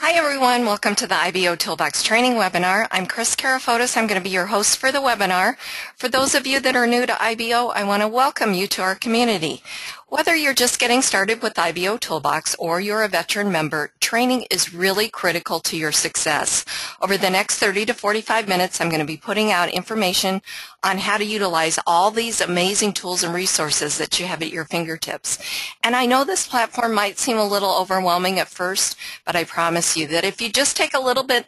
Hi everyone, welcome to the IBOtoolbox training webinar. I'm Kris Karafotas. I'm going to be your host for the webinar. For those of you that are new to IBO, I want to welcome you to our community. Whether you're just getting started with IBOtoolbox or you're a veteran member, training is really critical to your success. Over the next 30 to 45 minutes, I'm going to be putting out information on how to utilize all these amazing tools and resources that you have at your fingertips. And I know this platform might seem a little overwhelming at first, but I promise you that if you just take a little bit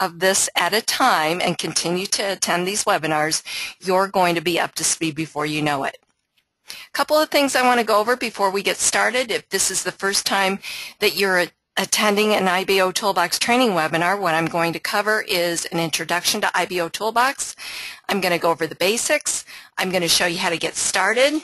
of this at a time and continue to attend these webinars, you're going to be up to speed before you know it. A couple of things I want to go over before we get started. If this is the first time that you're attending an IBOtoolbox training webinar, what I'm going to cover is an introduction to IBOtoolbox. I'm going to go over the basics. I'm going to show you how to get started.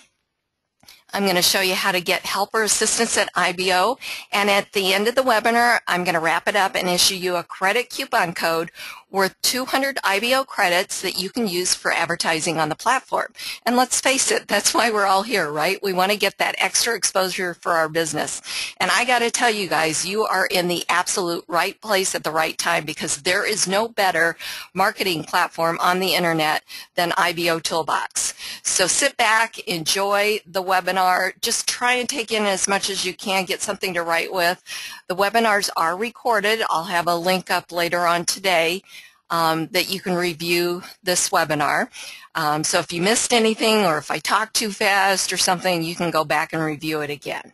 I'm going to show you how to get help or assistance at IBO, and at the end of the webinar, I'm going to wrap it up and issue you a credit coupon code worth 200 IBO credits that you can use for advertising on the platform. And let's face it, that's why we're all here, right? We want to get that extra exposure for our business. And I got to tell you guys, you are in the absolute right place at the right time, because there is no better marketing platform on the internet than IBOtoolbox. So sit back, enjoy the webinar, just try and take in as much as you can, get something to write with. The webinars are recorded. I'll have a link up later on today that you can review this webinar. So if you missed anything, or if I talk too fast or something, you can go back and review it again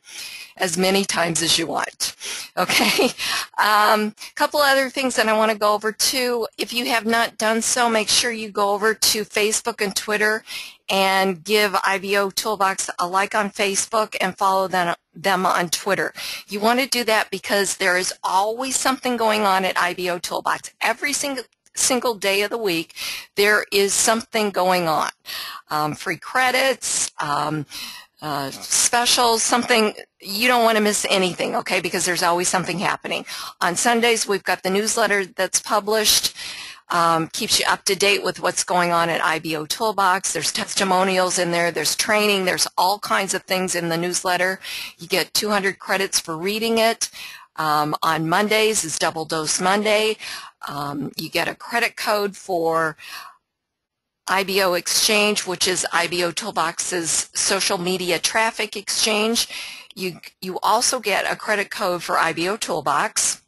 as many times as you want. Okay. Couple other things that I want to go over too. If you have not done so, make sure you go over to Facebook and Twitter and give IBOtoolbox a like on Facebook and follow them on Twitter. You want to do that because there is always something going on at IBOtoolbox. Every single day of the week, there is something going on. Free credits, specials, something. You don't want to miss anything, okay, because there's always something happening. On Sundays, we've got the newsletter that's published. Keeps you up to date with what's going on at IBOtoolbox. There's testimonials in there. There's training. There's all kinds of things in the newsletter. You get 200 credits for reading it. On Mondays is Double Dose Monday. You get a credit code for IBO Exchange, which is IBOtoolbox's social media traffic exchange. You also get a credit code for IBOtoolbox.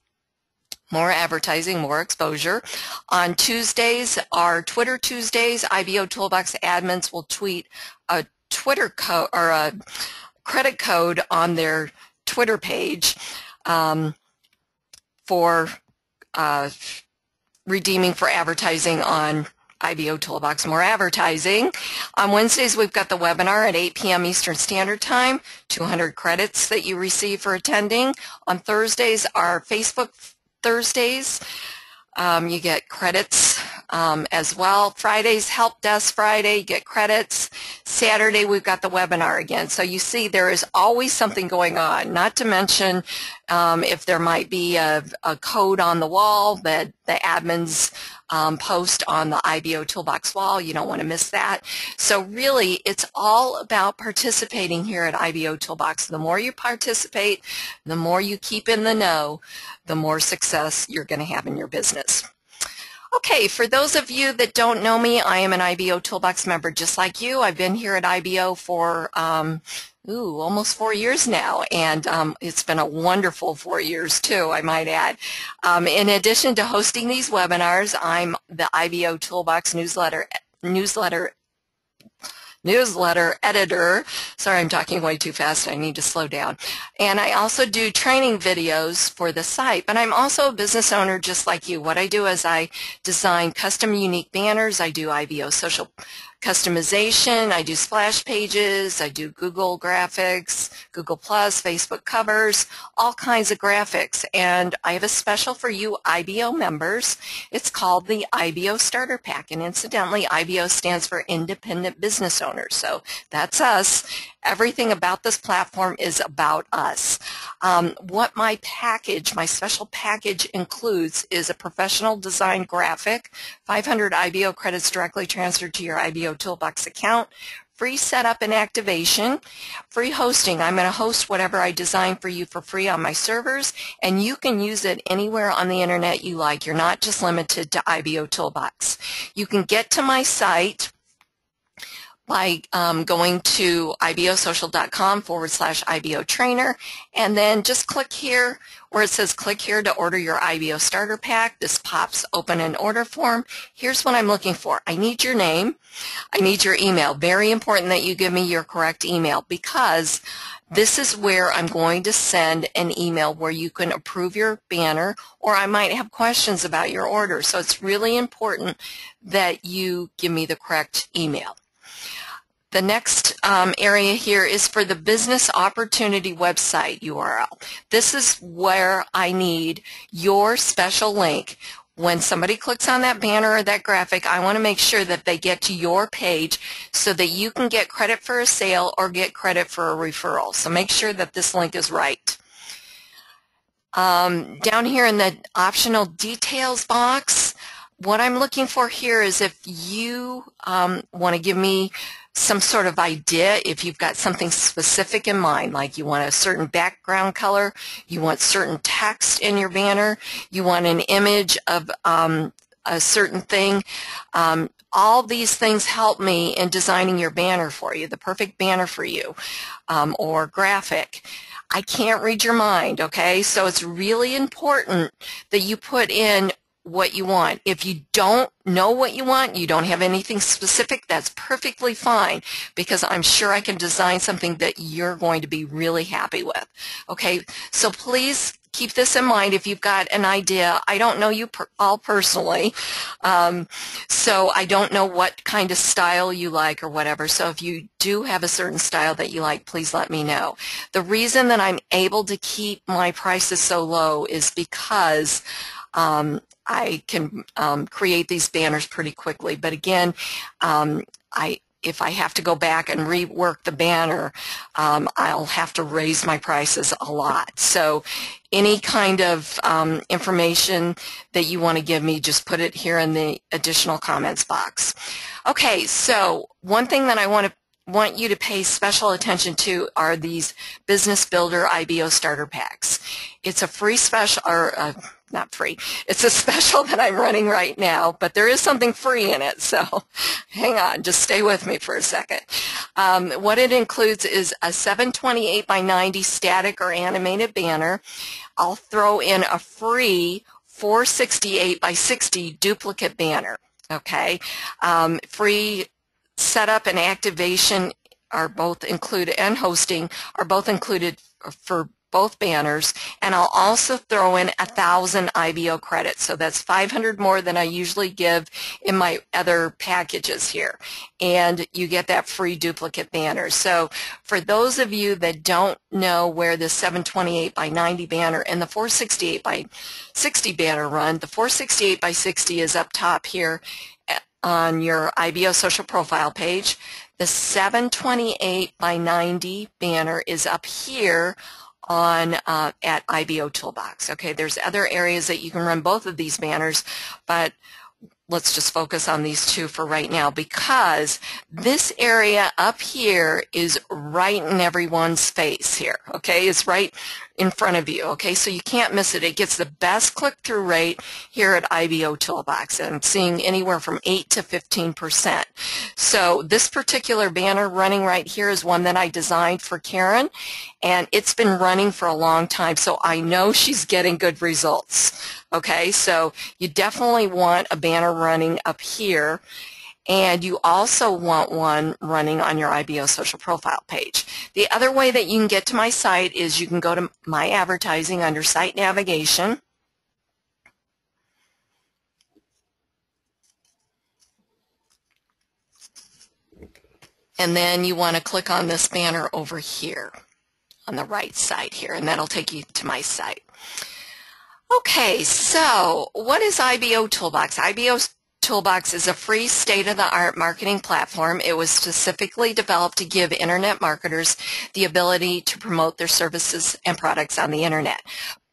More advertising, more exposure. On Tuesdays, our Twitter Tuesdays, IBOtoolbox admins will tweet a Twitter code or a credit code on their Twitter page for redeeming for advertising on IBOtoolbox. More advertising. On Wednesdays, we've got the webinar at 8 p.m. Eastern Standard Time, 200 credits that you receive for attending. On Thursdays, our Facebook Thursdays, you get credits as well. Fridays, Help Desk Friday, you get credits. Saturday, we've got the webinar again. So you see there is always something going on, not to mention if there might be a code on the wall that the admins post on the IBOtoolbox wall. You don't want to miss that. So really, it's all about participating here at IBOtoolbox. The more you participate, the more you keep in the know, the more success you're going to have in your business. Okay, for those of you that don't know me, I am an IBOtoolbox member just like you. I've been here at IBO for almost 4 years now, and it's been a wonderful 4 years too, I might add. In addition to hosting these webinars, I'm the IBOtoolbox newsletter editor. Sorry, I'm talking way too fast. I need to slow down. And I also do training videos for the site, but I'm also a business owner just like you. What I do is I design custom unique banners. I do IBO social customization. I do splash pages. I do Google graphics, Google Plus, Facebook covers, all kinds of graphics. And I have a special for you IBO members. It's called the IBO Starter Pack. And incidentally, IBO stands for Independent Business Owners. So that's us. Everything about this platform is about us. What my special package includes is a professional design graphic, 500 IBO credits directly transferred to your IBOtoolbox account, free setup and activation, free hosting. I'm going to host whatever I design for you for free on my servers, and you can use it anywhere on the internet you like. You're not just limited to IBOtoolbox. You can get to my site by going to ibosocial.com/IBO trainer, and then just click here where it says click here to order your IBO starter pack. This pops open an order form. Here's what I'm looking for. I need your name. I need your email. Very important that you give me your correct email, because this is where I'm going to send an email where you can approve your banner, or I might have questions about your order. So it's really important that you give me the correct email. The next area here is for the business opportunity website URL. This is where I need your special link. When somebody clicks on that banner or that graphic, I want to make sure that they get to your page so that you can get credit for a sale or get credit for a referral. So make sure that this link is right. Down here in the optional details box, what I'm looking for here is if you want to give me some sort of idea, if you've got something specific in mind, like you want a certain background color, you want certain text in your banner, you want an image of a certain thing. All these things help me in designing your banner for you, the perfect banner for you, or graphic. I can't read your mind, okay? So it's really important that you put in what you want. If you don't know what you want, you don't have anything specific, that's perfectly fine, because I'm sure I can design something that you're going to be really happy with. Okay, so please keep this in mind if you've got an idea. I don't know you all personally, so I don't know what kind of style you like or whatever. So if you do have a certain style that you like, please let me know. The reason that I'm able to keep my prices so low is because I can create these banners pretty quickly. But again, if I have to go back and rework the banner, I'll have to raise my prices a lot. So any kind of information that you want to give me, just put it here in the additional comments box. Okay, so one thing that I want you to pay special attention to are these Business Builder IBO starter packs. It's a free special, or not free, it's a special that I'm running right now, but there is something free in it, so hang on, just stay with me for a second. What it includes is a 728 by 90 static or animated banner. I'll throw in a free 468 by 60 duplicate banner, okay? Free setup and activation are both included, and hosting are both included for both banners, and I'll also throw in 1,000 IBO credits, so that's 500 more than I usually give in my other packages here, and you get that free duplicate banner. So for those of you that don't know where the 728 by 90 banner and the 468 by 60 banner run, the 468 by 60 is up top here on your IBO social profile page. The 728 by 90 banner is up here on at IBOtoolbox. Okay, there's other areas that you can run both of these banners, but let's just focus on these two for right now, because this area up here is right in everyone's face here, okay? It's right in front of you, okay? So you can't miss it. It gets the best click-through rate here at IBOtoolbox, and I'm seeing anywhere from 8 to 15%. So this particular banner running right here is one that I designed for Karen, and it's been running for a long time, so I know she's getting good results, okay? So you definitely want a banner running up here, and you also want one running on your IBO social profile page. The other way that you can get to my site is you can go to my advertising under site navigation, and then you want to click on this banner over here on the right side here, and that'll take you to my site. Okay, so what is IBOtoolbox? IBOtoolbox is a free state-of-the-art marketing platform. It was specifically developed to give internet marketers the ability to promote their services and products on the internet.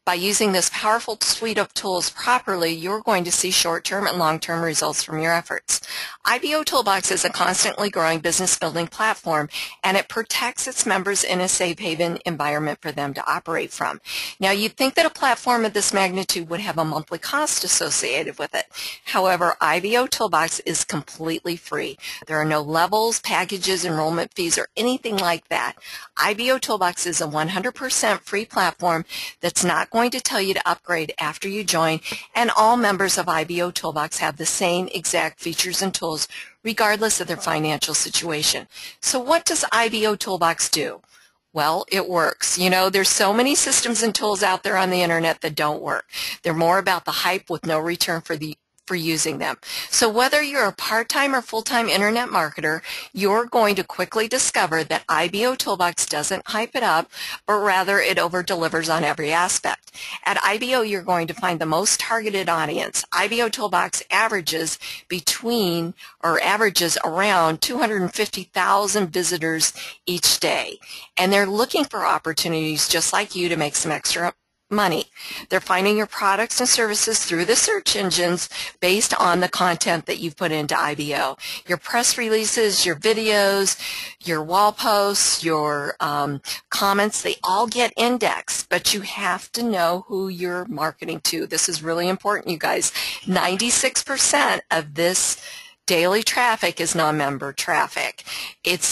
By using this powerful suite of tools properly, you're going to see short-term and long-term results from your efforts. IBOtoolbox is a constantly growing business building platform, and it protects its members in a safe haven environment for them to operate from. Now, you'd think that a platform of this magnitude would have a monthly cost associated with it. However, IBOtoolbox is completely free. There are no levels, packages, enrollment fees, or anything like that. IBOtoolbox is a 100% free platform that's not going to tell you to upgrade after you join, and all members of IBOtoolbox have the same exact features and tools regardless of their financial situation. So what does IBOtoolbox do? Well, it works. You know, there's so many systems and tools out there on the internet that don't work. They're more about the hype with no return for using them. So whether you're a part-time or full-time internet marketer, you're going to quickly discover that IBOtoolbox doesn't hype it up, but rather it over-delivers on every aspect. At IBO, you're going to find the most targeted audience. IBOtoolbox averages around 250,000 visitors each day, and they're looking for opportunities just like you to make some extra money. They're finding your products and services through the search engines based on the content that you've put into IBO. Your press releases, your videos, your wall posts, your comments, they all get indexed, but you have to know who you're marketing to. This is really important, you guys. 96% of this daily traffic is non-member traffic.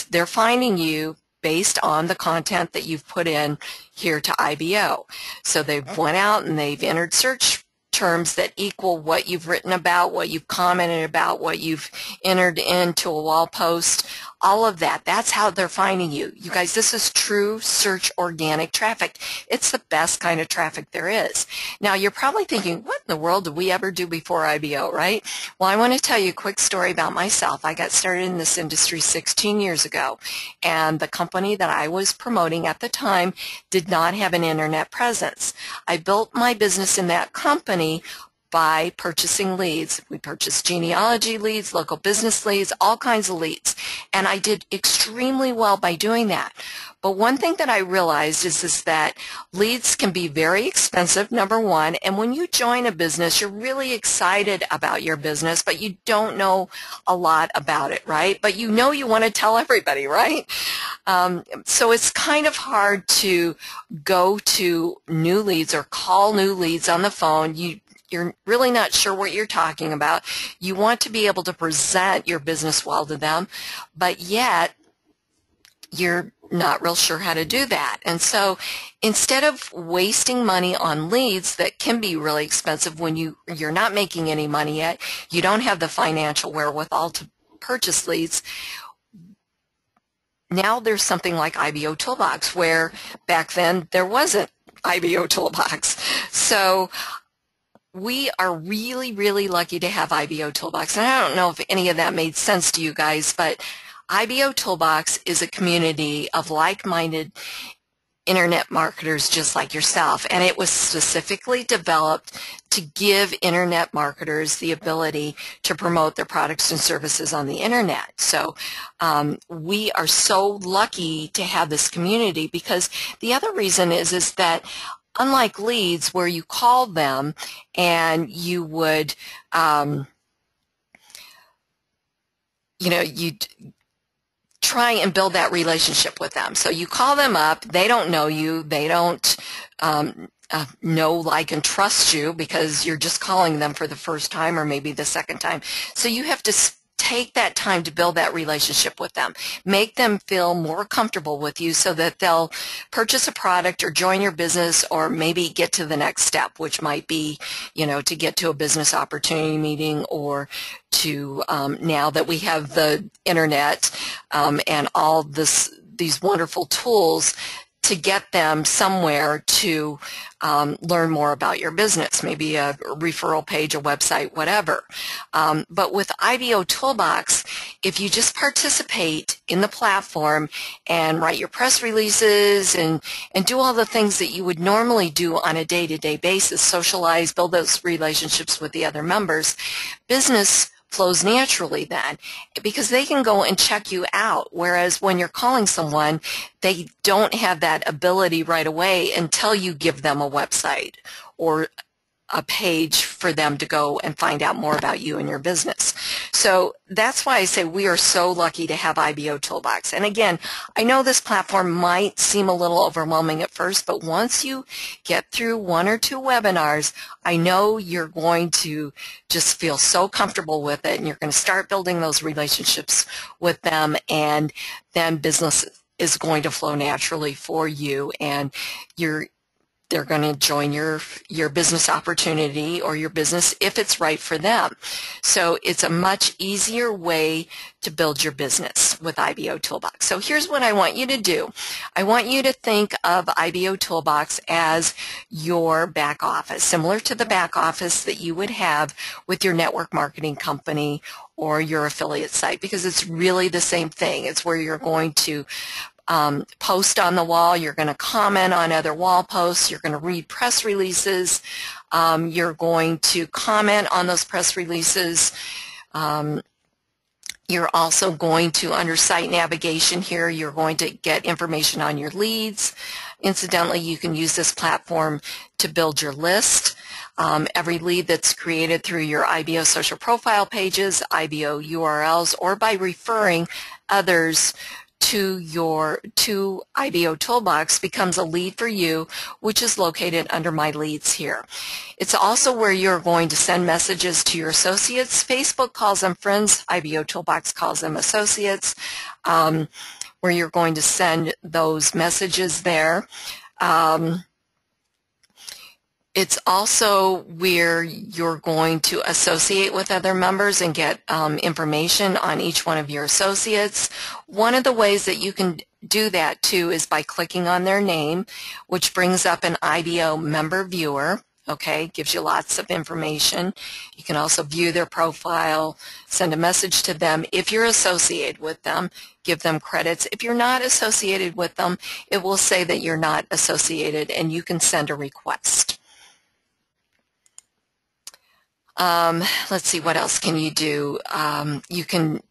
They're finding you based on the content that you've put in here to IBO. So they've went out and they've entered search terms that equal what you've written about, what you've commented about, what you've entered into a wall post, all of that. That's how they're finding you. You guys, this is true search organic traffic. It's the best kind of traffic there is. Now, you're probably thinking, what in the world did we ever do before IBO, right? Well, I want to tell you a quick story about myself. I got started in this industry 16 years ago, and the company that I was promoting at the time did not have an internet presence. I built my business in that company by purchasing leads. We purchased genealogy leads, local business leads, all kinds of leads. And I did extremely well by doing that. But one thing that I realized is that leads can be very expensive, number one, and when you join a business, you're really excited about your business, but you don't know a lot about it, right? But you know you want to tell everybody, right? So it's kind of hard to go to new leads or call new leads on the phone. You're really not sure what you're talking about. You want to be able to present your business well to them, but yet you're not real sure how to do that. And so instead of wasting money on leads that can be really expensive when you're not making any money yet, you don't have the financial wherewithal to purchase leads, now there's something like IBOtoolbox, where back then there wasn't IBOtoolbox. So we are really, really lucky to have IBOtoolbox. And I don't know if any of that made sense to you guys, but IBOtoolbox is a community of like-minded internet marketers just like yourself, and it was specifically developed to give internet marketers the ability to promote their products and services on the internet. So we are so lucky to have this community, because the other reason is that unlike leads where you call them and you would you'd try and build that relationship with them. So you call them up, they don't know you, they don't know, like, and trust you because you're just calling them for the first time or maybe the second time. So you have to take that time to build that relationship with them. Make them feel more comfortable with you so that they'll purchase a product or join your business, or maybe get to the next step, which might be, to get to a business opportunity meeting, or to, now that we have the internet and all these wonderful tools, to get them somewhere to learn more about your business, maybe a referral page, a website, whatever. But with IBOtoolbox, if you just participate in the platform and write your press releases and do all the things that you would normally do on a day-to-day basis, socialize, build those relationships with the other members, business flows naturally then, because they can go and check you out, whereas when you're calling someone, they don't have that ability right away until you give them a website or a page for them to go and find out more about you and your business. So that's why I say we are so lucky to have IBOtoolbox. And again, I know this platform might seem a little overwhelming at first, but once you get through 1 or 2 webinars, I know you're going to just feel so comfortable with it, and you're going to start building those relationships with them, and then business is going to flow naturally for you, and they're going to join your business opportunity or your business if it's right for them. So it's a much easier way to build your business with IBOtoolbox. So here's what I want you to do. I want you to think of IBOtoolbox as your back office, similar to the back office that you would have with your network marketing company or your affiliate site, because it's really the same thing. It's where you're going to post on the wall, you're going to comment on other wall posts, you're going to read press releases, you're going to comment on those press releases. You're also going to, under site navigation here, you're going to get information on your leads. Incidentally, you can use this platform to build your list. Every lead that's created through your IBO social profile pages, IBO URLs, or by referring others to IBOtoolbox becomes a lead for you, which is located under My Leads here. It's also where you're going to send messages to your associates. Facebook calls them friends. IBOtoolbox calls them associates, where you're going to send those messages there. It's also where you're going to associate with other members and get information on each one of your associates. One of the ways that you can do that too is by clicking on their name, which brings up an IBO member viewer. Okay, gives you lots of information. You can also view their profile, send a message to them. If you're associated with them, give them credits. If you're not associated with them, it will say that you're not associated, and you can send a request. Let's see, what else can you do? You can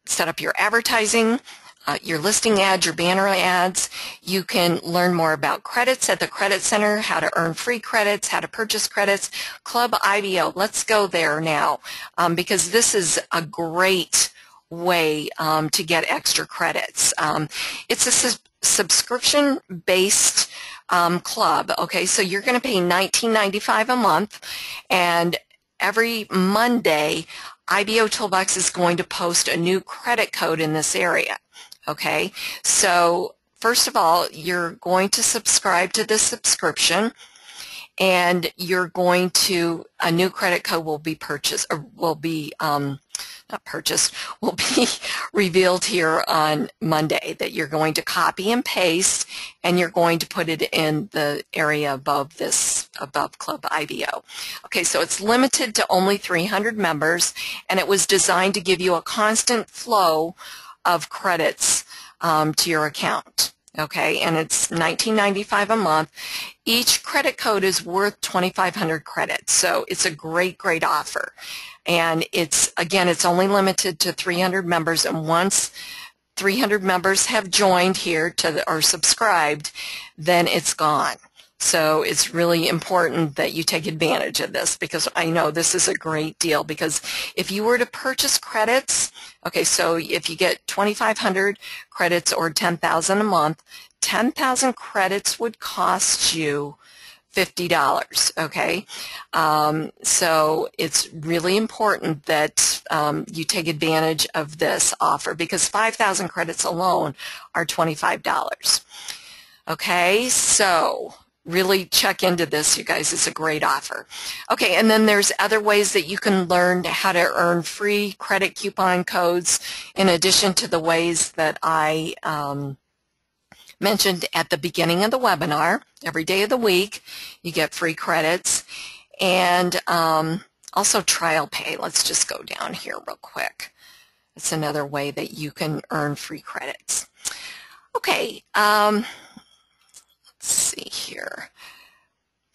set up your advertising, your listing ads, your banner ads. You can learn more about credits at the Credit Center, how to earn free credits, how to purchase credits. Club IBO, let's go there now, because this is a great way to get extra credits. It's a subscription-based club. Okay, so you're going to pay $19.95 a month, and every Monday, IBOtoolbox is going to post a new credit code in this area. Okay, so first of all, you're going to subscribe to this subscription, and you're going to, a new credit code will be purchased, or will be, not purchased, will be revealed here on Monday, that you're going to copy and paste, and you're going to put it in the area above this, above Club IBO. Okay, so it's limited to only 300 members, and it was designed to give you a constant flow of credits to your account. Okay, and it's $19.95 a month. Each credit code is worth 2,500 credits, so it's a great, great offer. And it's, again, it's only limited to 300 members, and once 300 members have joined here or subscribed, then it's gone. So it's really important that you take advantage of this, because I know this is a great deal, because if you were to purchase credits, okay, so if you get 2,500 credits or 10,000 a month, 10,000 credits would cost you $50, okay? So it's really important that you take advantage of this offer, because 5,000 credits alone are $25. Okay, so really check into this, you guys. It's a great offer. Okay, and then there's other ways that you can learn how to earn free credit coupon codes, in addition to the ways that I mentioned at the beginning of the webinar. Every day of the week, you get free credits. And also trial pay. Let's just go down here real quick. It's another way that you can earn free credits. Okay, let's see here.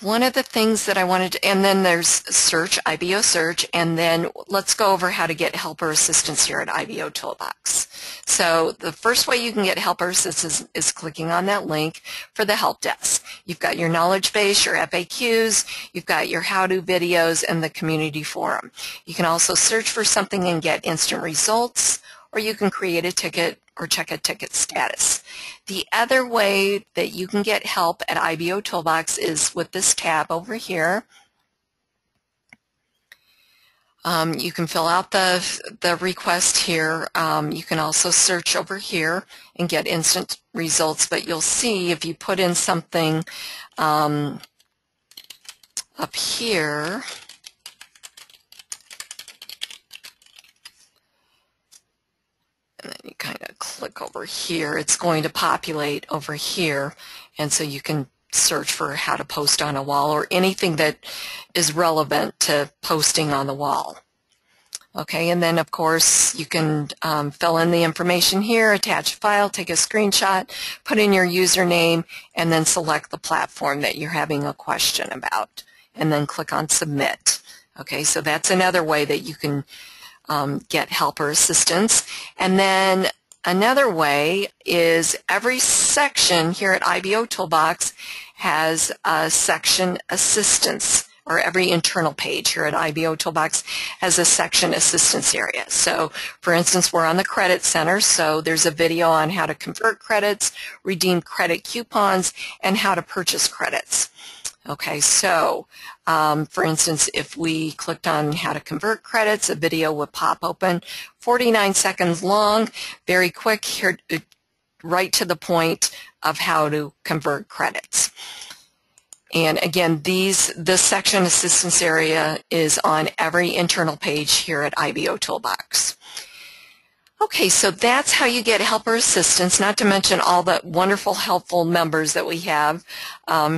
one of the things that I wanted to, and then there's search, IBO search, and then let's go over how to get helper assistance here at IBOtoolbox. So the first way you can get helper assistance is clicking on that link for the help desk. You've got your knowledge base, your FAQs, you've got your how-to videos, and the community forum. You can also search for something and get instant results, or you can create a ticket or check a ticket status. The other way that you can get help at IBOtoolbox is with this tab over here. You can fill out the request here. You can also search over here and get instant results, but you'll see if you put in something up here, and then you kind of click over here, it's going to populate over here, and so you can search for how to post on a wall or anything that is relevant to posting on the wall. Okay, and then of course you can fill in the information here, attach a file, take a screenshot, put in your username, and then select the platform that you're having a question about, and then click on submit. Okay, so that's another way that you can get helper assistance. And then another way is every section here at IBOtoolbox has a section assistance, or every internal page here at IBOtoolbox has a section assistance area. So for instance, we're on the credit center, so there's a video on how to convert credits, redeem credit coupons, and how to purchase credits. Okay, so for instance, if we clicked on how to convert credits, a video would pop open, 49 seconds long, very quick, here, right to the point of how to convert credits. And again, this section assistance area is on every internal page here at IBOtoolbox. Okay, so that's how you get helper assistance, not to mention all the wonderful, helpful members that we have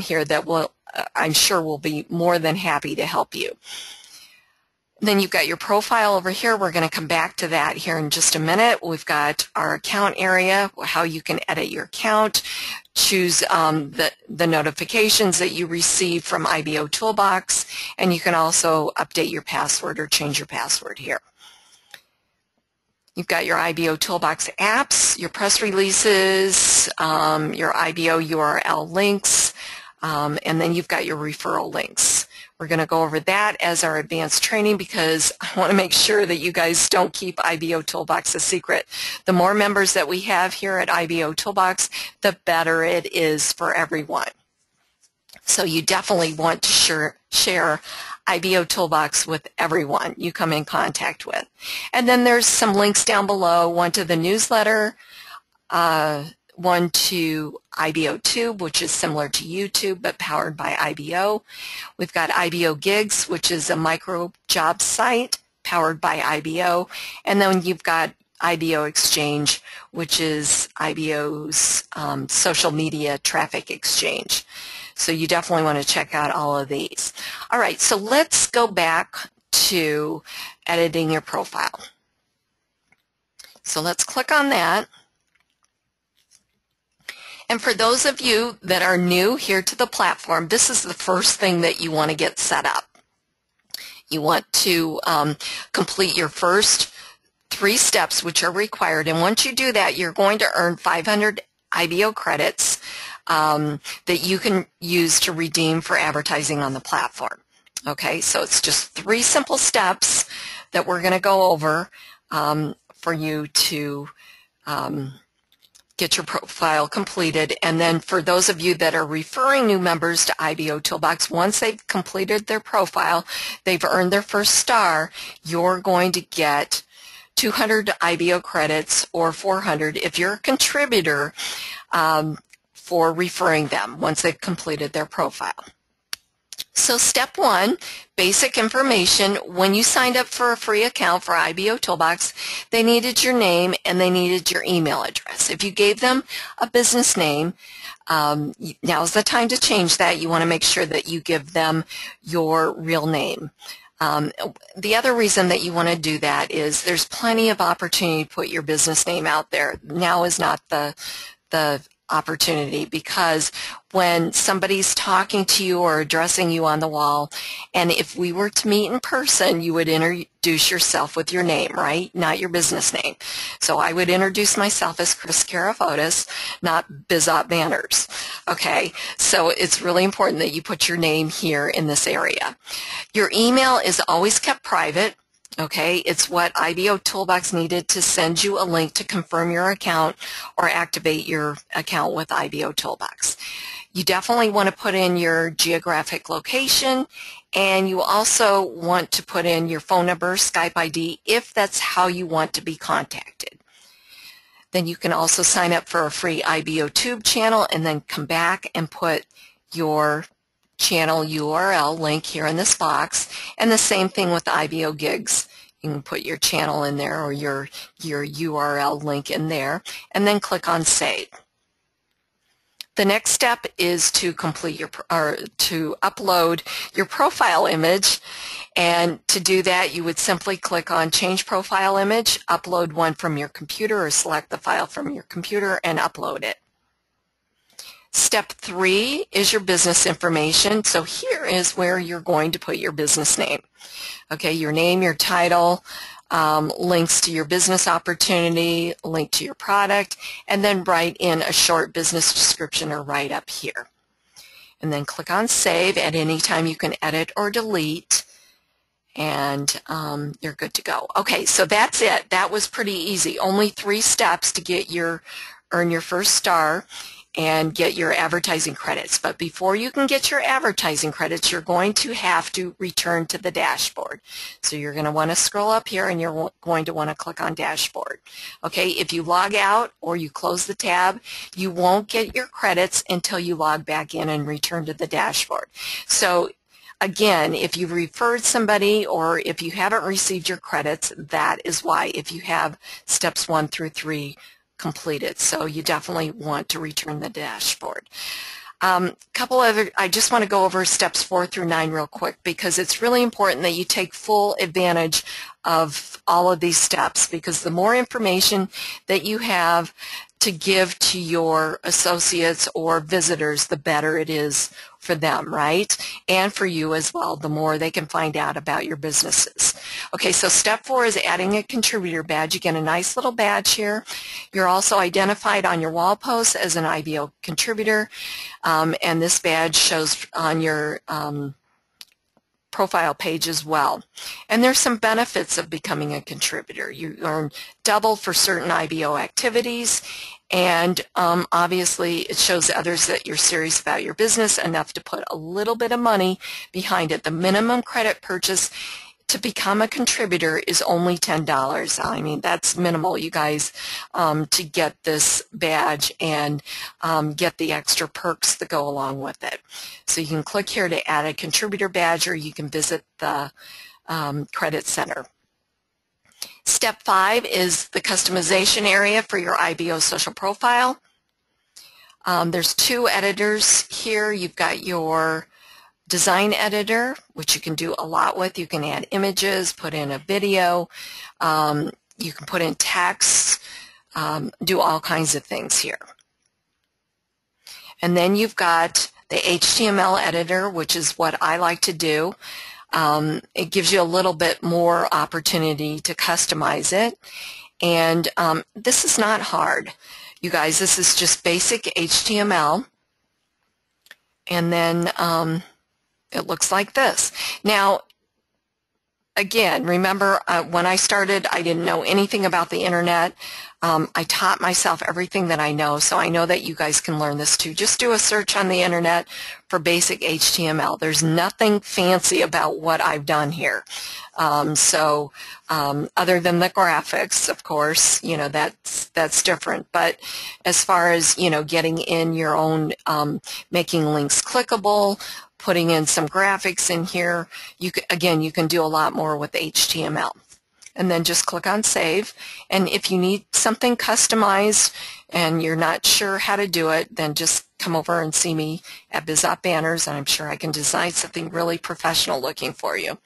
here that will, I'm sure, will be more than happy to help you. Then you've got your profile over here. We're going to come back to that here in just a minute. We've got our account area, how you can edit your account, choose the notifications that you receive from IBOtoolbox, and you can also update your password or change your password here. You've got your IBOtoolbox apps, your press releases, your IBO URL links, and then you've got your referral links. We're going to go over that as our advanced training because I want to make sure that you guys don't keep IBOtoolbox a secret. The more members that we have here at IBOtoolbox, the better it is for everyone. So you definitely want to share IBOtoolbox with everyone you come in contact with. And then there's some links down below, one to the newsletter, one to IBOTube, which is similar to YouTube but powered by IBO. We've got IBO Gigs, which is a micro job site powered by IBO. And then you've got IBO Exchange, which is IBO's social media traffic exchange. So you definitely want to check out all of these. All right, so let's go back to editing your profile. So let's click on that. And for those of you that are new here to the platform, this is the first thing that you want to get set up. You want to complete your first 3 steps, which are required. And once you do that, you're going to earn 500 IBO credits that you can use to redeem for advertising on the platform. Okay, so it's just 3 simple steps that we're going to go over for you to get your profile completed. And then for those of you that are referring new members to IBOtoolbox, once they've completed their profile, they've earned their first star, you're going to get 200 IBO credits or 400 if you're a contributor for referring them once they've completed their profile. So step 1, basic information. When you signed up for a free account for IBOtoolbox, they needed your name and they needed your email address. If you gave them a business name, now's the time to change that. You want to make sure that you give them your real name. The other reason that you want to do that is there's plenty of opportunity to put your business name out there. Now is not the opportunity, because when somebody's talking to you or addressing you on the wall, and if we were to meet in person, you would introduce yourself with your name, right? Not your business name. So I would introduce myself as Kris Karafotas, not IBOtoolbox Banners. Okay, so it's really important that you put your name here in this area. Your email is always kept private. Okay, it's what IBOtoolbox needed to send you a link to confirm your account or activate your account with IBOtoolbox. You definitely want to put in your geographic location, and you also want to put in your phone number, Skype ID, if that's how you want to be contacted. Then you can also sign up for a free IBOTube channel and then come back and put your channel URL link here in this box, and the same thing with the IBO gigs. You can put your channel in there or your URL link in there, and then click on Save. The next step is to complete your to upload your profile image, and to do that you would simply click on Change Profile Image, upload one from your computer, or select the file from your computer and upload it. Step 3 is your business information. So here is where you're going to put your business name. Okay, your name, your title, links to your business opportunity, link to your product, and then write in a short business description or write-up here. And then click on Save. At any time you can edit or delete, and you're good to go. Okay, so that's it. That was pretty easy. Only 3 steps to earn your first star and get your advertising credits. But before you can get your advertising credits, you're going to have to return to the dashboard. So you're going to want to scroll up here, and you're going to want to click on Dashboard. Okay, if you log out or you close the tab, you won't get your credits until you log back in and return to the dashboard. So again, if you've referred somebody or if you haven't received your credits, that is why, if you have steps 1 through 3 completed. So you definitely want to return the dashboard. I just want to go over steps 4 through 9 real quick, because it's really important that you take full advantage of all of these steps, because the more information that you have to give to your associates or visitors, the better it is for them, right? And for you as well, the more they can find out about your businesses. Okay, so step 4 is adding a contributor badge. You get a nice little badge here. You're also identified on your wall posts as an IBO contributor, and this badge shows on your profile page as well. And there's some benefits of becoming a contributor. You earn double for certain IBO activities, and obviously it shows others that you're serious about your business enough to put a little bit of money behind it. The minimum credit purchase to become a contributor is only $10. I mean, that's minimal, you guys, to get this badge and get the extra perks that go along with it. So you can click here to add a contributor badge, or you can visit the Credit Center. Step 5 is the customization area for your IBO social profile. There's 2 editors here. You've got your design editor, which you can do a lot with. You can add images, put in a video, you can put in text, do all kinds of things here. And then you've got the HTML editor, which is what I like to do. It gives you a little bit more opportunity to customize it. And this is not hard. You guys, this is just basic HTML. And then it looks like this. Now, again, remember when I started, I didn't know anything about the internet. I taught myself everything that I know, so I know that you guys can learn this too. Just do a search on the internet for basic HTML. There's nothing fancy about what I've done here. Other than the graphics, of course, you know, that's different. But as far as, you know, getting in your own, making links clickable, putting in some graphics in here, you can do a lot more with HTML. And then just click on Save. And if you need something customized and you're not sure how to do it, then just come over and see me at IBOtoolbox Banners, and I'm sure I can design something really professional looking for you.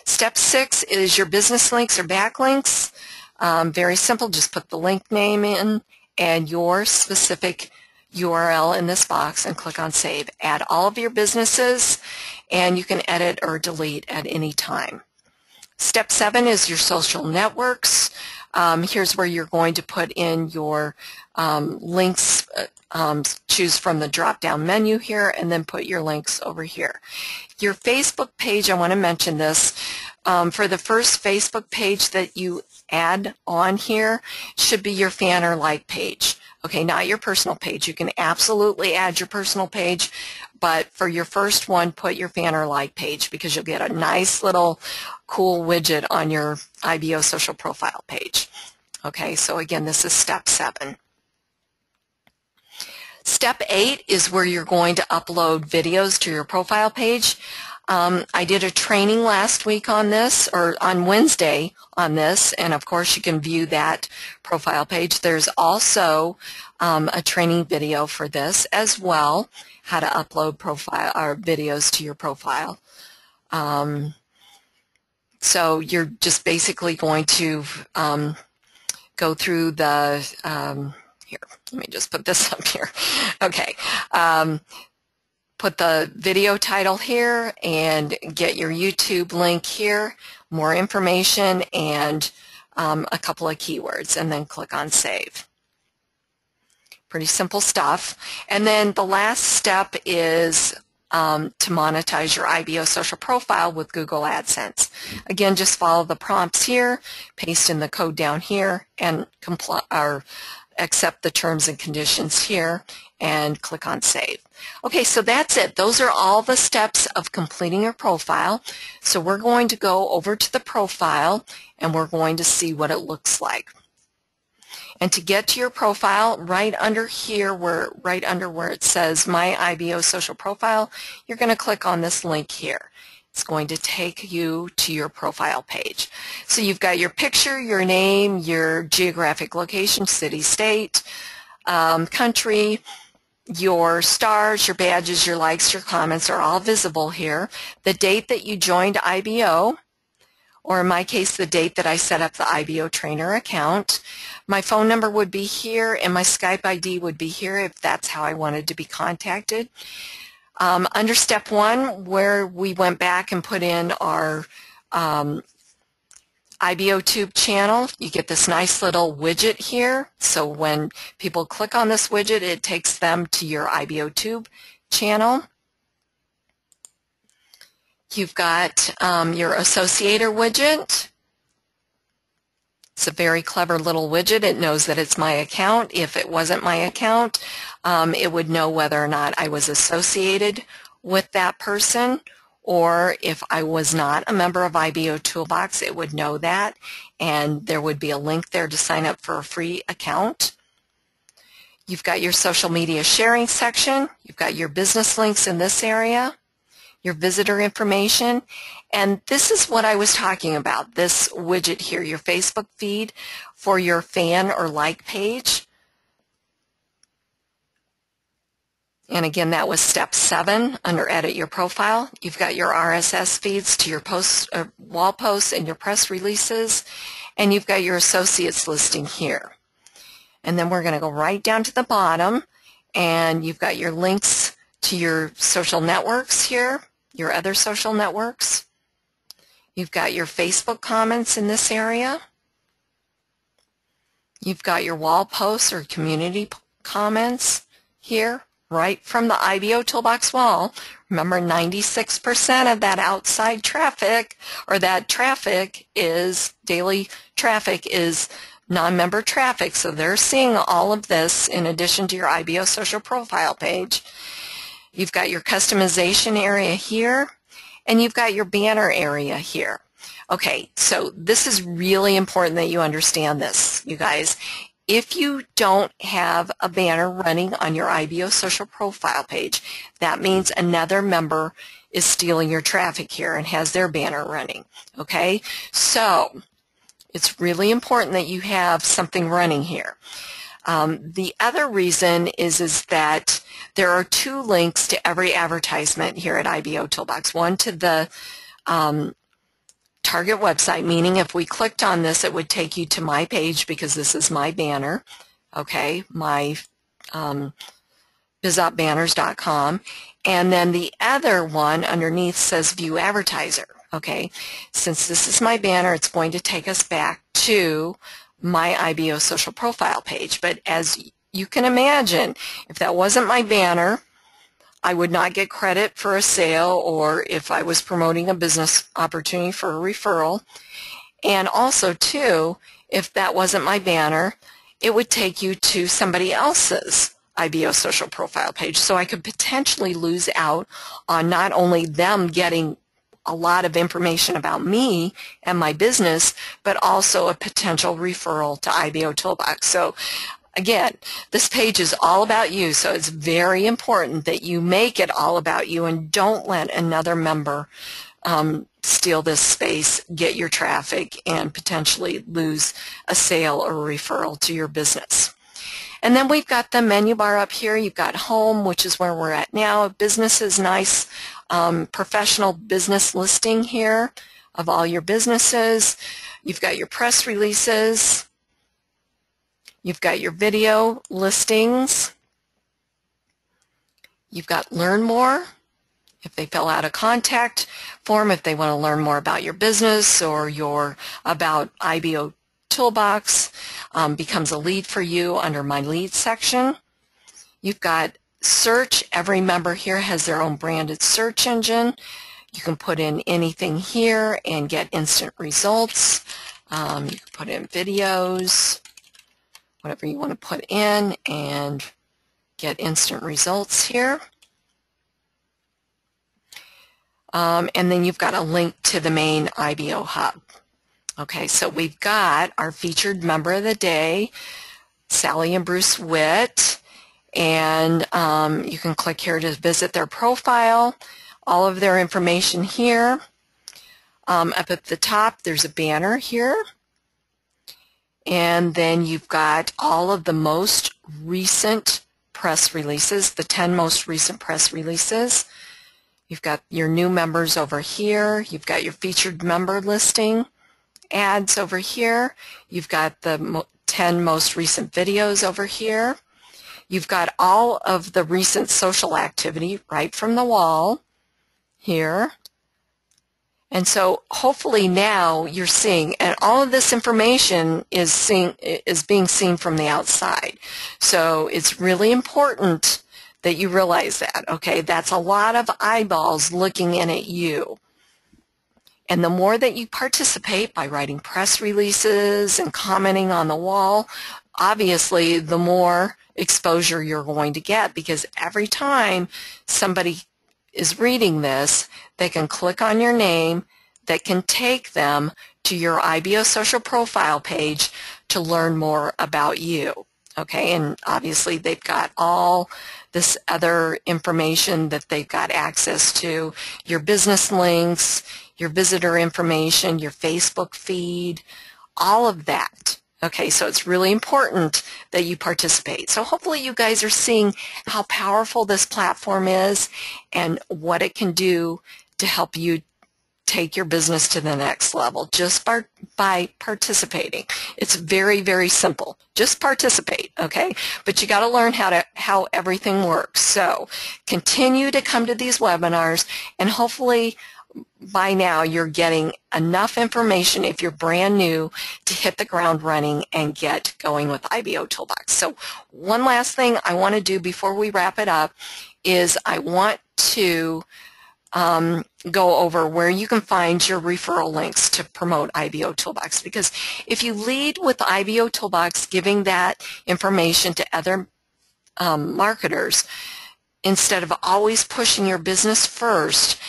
Step 6 is your business links or backlinks. Very simple. Just put the link name in and your specific URL in this box and click on Save. Add all of your businesses, and you can edit or delete at any time. Step 7 is your social networks. Here's where you're going to put in your links. Choose from the drop-down menu here, and then put your links over here. Your Facebook page, I want to mention this. For the first Facebook page that you add on here, should be your fan or like page. Okay, not your personal page. You can absolutely add your personal page, but for your first one, put your fan or like page, because you'll get a nice little cool widget on your IBO social profile page. Okay, so again, this is step 7. Step 8 is where you're going to upload videos to your profile page. I did a training last week on this, or on Wednesday on this, and of course you can view that profile page. There's also a training video for this as well, how to upload profile or videos to your profile. So you're just basically going to go through the, here, let me just put this up here. Okay. Put the video title here and get your YouTube link here, more information, and a couple of keywords, and then click on Save. Pretty simple stuff. And then the last step is to monetize your IBO social profile with Google AdSense. Again, just follow the prompts here, paste in the code down here, and accept the terms and conditions here, and click on Save. Okay, so that's it. Those are all the steps of completing your profile. So we're going to go over to the profile, and we're going to see what it looks like. And to get to your profile, right under here, right under where it says My IBO Social Profile, you're going to click on this link here. It's going to take you to your profile page. So you've got your picture, your name, your geographic location, city, state, country, your stars, your badges, your likes, your comments are all visible here. The date that you joined IBO, or in my case, the date that I set up the IBO trainer account. My phone number would be here, and my Skype ID would be here if that's how I wanted to be contacted. Under step 1, where we went back and put in our IBOTube channel, you get this nice little widget here. So when people click on this widget, it takes them to your IBOTube channel. You've got your associator widget. It's a very clever little widget. It knows that it's my account. If it wasn't my account, it would know whether or not I was associated with that person, or if I was not a member of IBOtoolbox, it would know that, and there would be a link there to sign up for a free account. You've got your social media sharing section. You've got your business links in this area, your visitor information, and this is what I was talking about, this widget here, your Facebook feed for your fan or like page. And again, that was step 7 under Edit Your Profile. You've got your RSS feeds to your posts, wall posts and your press releases, and you've got your associates listing here. And then we're going to go right down to the bottom, and you've got your links to your social networks here, your other social networks. You've got your Facebook comments in this area. You've got your wall posts or community comments here, right from the IBOtoolbox wall. Remember, 96% of that outside traffic, or that traffic is, daily traffic is non-member traffic, so they're seeing all of this in addition to your IBO social profile page. You've got your customization area here, and you've got your banner area here. Okay, so this is really important that you understand this, you guys. If you don't have a banner running on your IBO social profile page, that means another member is stealing your traffic here and has their banner running. Okay, so it's really important that you have something running here. The other reason is that there are 2 links to every advertisement here at IBOtoolbox. One to the target website, meaning if we clicked on this, it would take you to my page because this is my banner, okay, my bizopbanners.com, and then the other one underneath says View Advertiser. Okay, since this is my banner, it's going to take us back to my IBO social profile page. But as you can imagine, if that wasn't my banner, I would not get credit for a sale, or if I was promoting a business opportunity for a referral. And also, too, if that wasn't my banner, it would take you to somebody else's IBO social profile page. So I could potentially lose out on not only them getting a lot of information about me and my business, but also a potential referral to IBOtoolbox. So again, this page is all about you, so it's very important that you make it all about you and don't let another member steal this space, get your traffic, and potentially lose a sale or a referral to your business. And then we've got the menu bar up here. You've got home, which is where we're at now. Business is nice, professional business listing here of all your businesses. You've got your press releases. You've got your video listings. You've got Learn More. If they fill out a contact form, if they want to learn more about your business or your about IBOtoolbox, becomes a lead for you under my lead section. You've got search. Every member here has their own branded search engine. You can put in anything here and get instant results. You can put in videos, whatever you want to put in, and get instant results here. And then you've got a link to the main IBO hub. Okay, so we've got our featured member of the day, Sally and Bruce Witt, and you can click here to visit their profile, all of their information here. Up at the top, there's a banner here, and then you've got all of the most recent press releases, the 10 most recent press releases. You've got your new members over here. You've got your featured member listing ads over here. You've got the 10 most recent videos over here. You've got all of the recent social activity right from the wall here. And so hopefully now you're seeing, and all of this information is being seen from the outside. So it's really important that you realize that, okay? That's a lot of eyeballs looking in at you. And the more that you participate by writing press releases and commenting on the wall, obviously the more exposure you're going to get, because every time somebody is reading this, they can click on your name that can take them to your IBO social profile page to learn more about you. Okay, and obviously they've got all this other information that they've got access to, your business links, your visitor information, your Facebook feed, all of that. Okay, so it's really important that you participate. So hopefully you guys are seeing how powerful this platform is and what it can do to help you take your business to the next level just by participating. It's very, very simple. Just participate, okay? But you got to learn how everything works. So continue to come to these webinars, and hopefully by now you're getting enough information, if you're brand new, to hit the ground running and get going with IBOtoolbox. So one last thing I want to do before we wrap it up is I want to go over where you can find your referral links to promote IBOtoolbox, because if you lead with IBOtoolbox, giving that information to other marketers instead of always pushing your business first,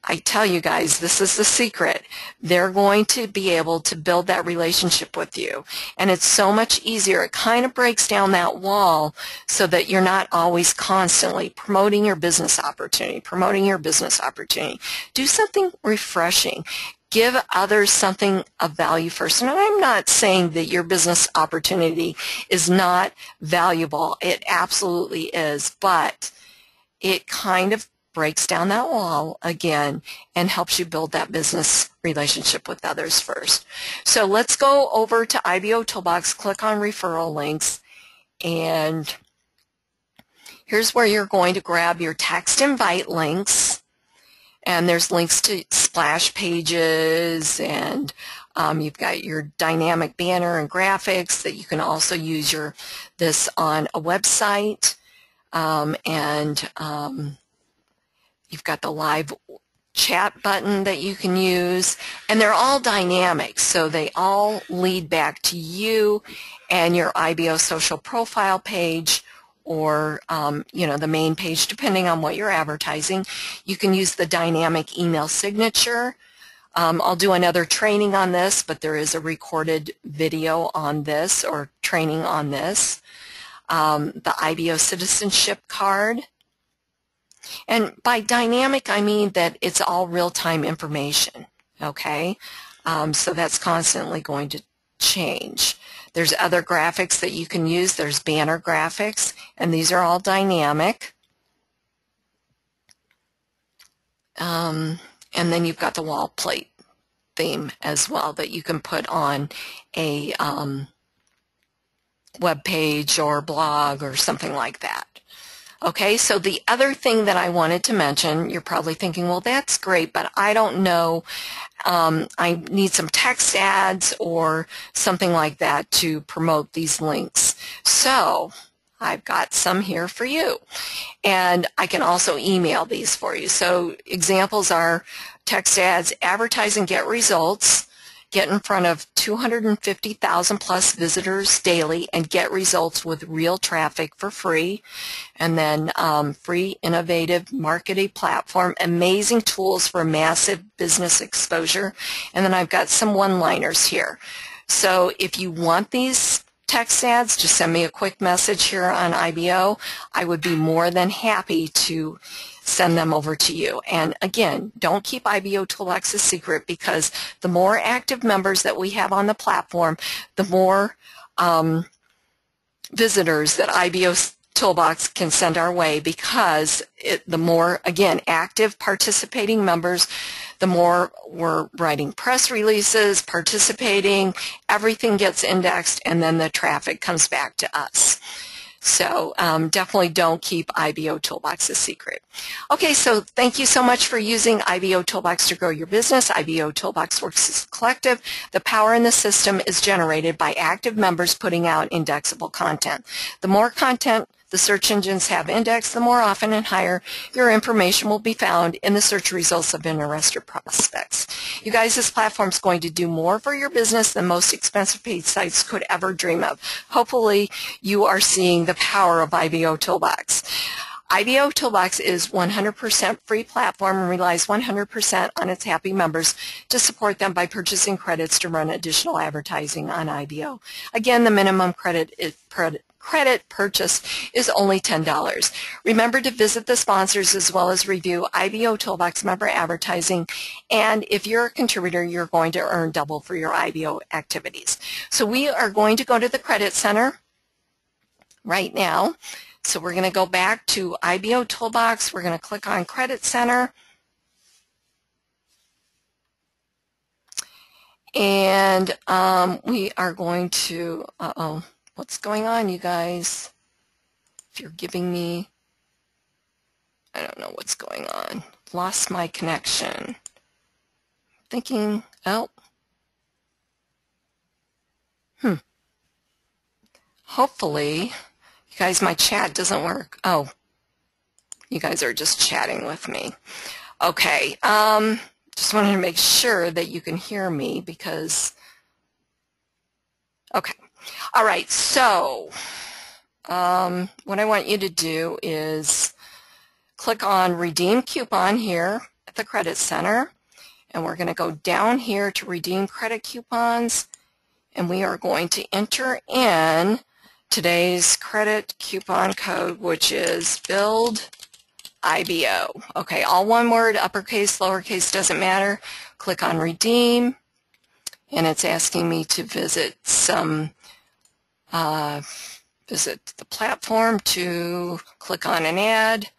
I tell you guys, this is the secret. They're going to be able to build that relationship with you. And it's so much easier. It kind of breaks down that wall so that you're not always constantly promoting your business opportunity, Do something refreshing. Give others something of value first. And I'm not saying that your business opportunity is not valuable. It absolutely is. But it kind of breaks down that wall again and helps you build that business relationship with others first. So let's go over to IBOtoolbox, click on referral links, and Here's where you're going to grab your text invite links, and there's links to splash pages, and you've got your dynamic banner and graphics that you can also use this on a website, you've got the live chat button that you can use, and they're all dynamic, so they all lead back to you and your IBO social profile page, or the main page, depending on what you're advertising. You can use the dynamic email signature. I'll do another training on this, but there is a recorded video on this, or training on this. The IBO citizenship card. And by dynamic, I mean that it's all real-time information, okay? So that's constantly going to change. There's other graphics that you can use. There's banner graphics, and these are all dynamic. And then you've got the wall plate theme as well that you can put on a web page or blog or something like that. Okay, so the other thing that I wanted to mention, you're probably thinking, well, that's great, but I don't know, I need some text ads or something like that to promote these links. So I've got some here for you, and I can also email these for you. So examples are text ads: advertise and get results. Get in front of 250,000 plus visitors daily and get results with real traffic for free. And then free innovative marketing platform, amazing tools for massive business exposure. And then I've got some one-liners here. So if you want these text ads, just send me a quick message here on IBO. I would be more than happy to send them over to you. And again, don't keep IBOtoolbox a secret, because the more active members that we have on the platform, the more visitors that IBOtoolbox can send our way, because the more, again, active participating members, the more we're writing press releases, participating, everything gets indexed, and then the traffic comes back to us. So definitely don't keep IBOtoolbox a secret. Okay, so thank you so much for using IBOtoolbox to grow your business. IBOtoolbox works as a collective. The power in the system is generated by active members putting out indexable content. The more content the search engines have indexed, the more often and higher your information will be found in the search results of interested prospects. You guys, this platform is going to do more for your business than most expensive paid sites could ever dream of. Hopefully, you are seeing the power of IBOtoolbox. IBOtoolbox is 100% free platform and relies 100% on its happy members to support them by purchasing credits to run additional advertising on IBO. Again, the minimum credit purchase is only $10. Remember to visit the sponsors as well as review IBOtoolbox member advertising, and if you're a contributor, you're going to earn double for your IBO activities. So we are going to go to the Credit Center right now. So we're going to go back to IBOtoolbox. We're going to click on Credit Center. And we are going to, what's going on, you guys? If you're giving me, I don't know what's going on. Lost my connection. Thinking, oh. Hopefully, you guys, my chat doesn't work. Oh, you guys are just chatting with me. Okay, just wanted to make sure that you can hear me because, okay. All right, so what I want you to do is click on Redeem Coupon here at the Credit Center, and we're going to go down here to Redeem Credit Coupons, and we are going to enter in today's credit coupon code, which is Build IBO. Okay, all one word, uppercase, lowercase, doesn't matter. Click on Redeem, and it's asking me to visit the platform to click on an ad.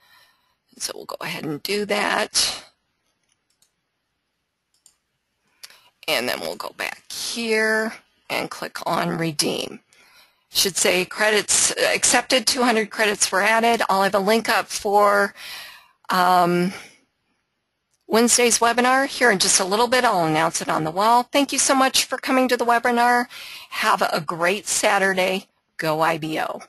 So we'll go ahead and do that. And then we'll go back here and click on Redeem. should say credits accepted, 200 credits were added. I'll have a link up for Wednesday's webinar here in just a little bit. I'll announce it on the wall. Thank you so much for coming to the webinar. Have a great Saturday. Go IBO.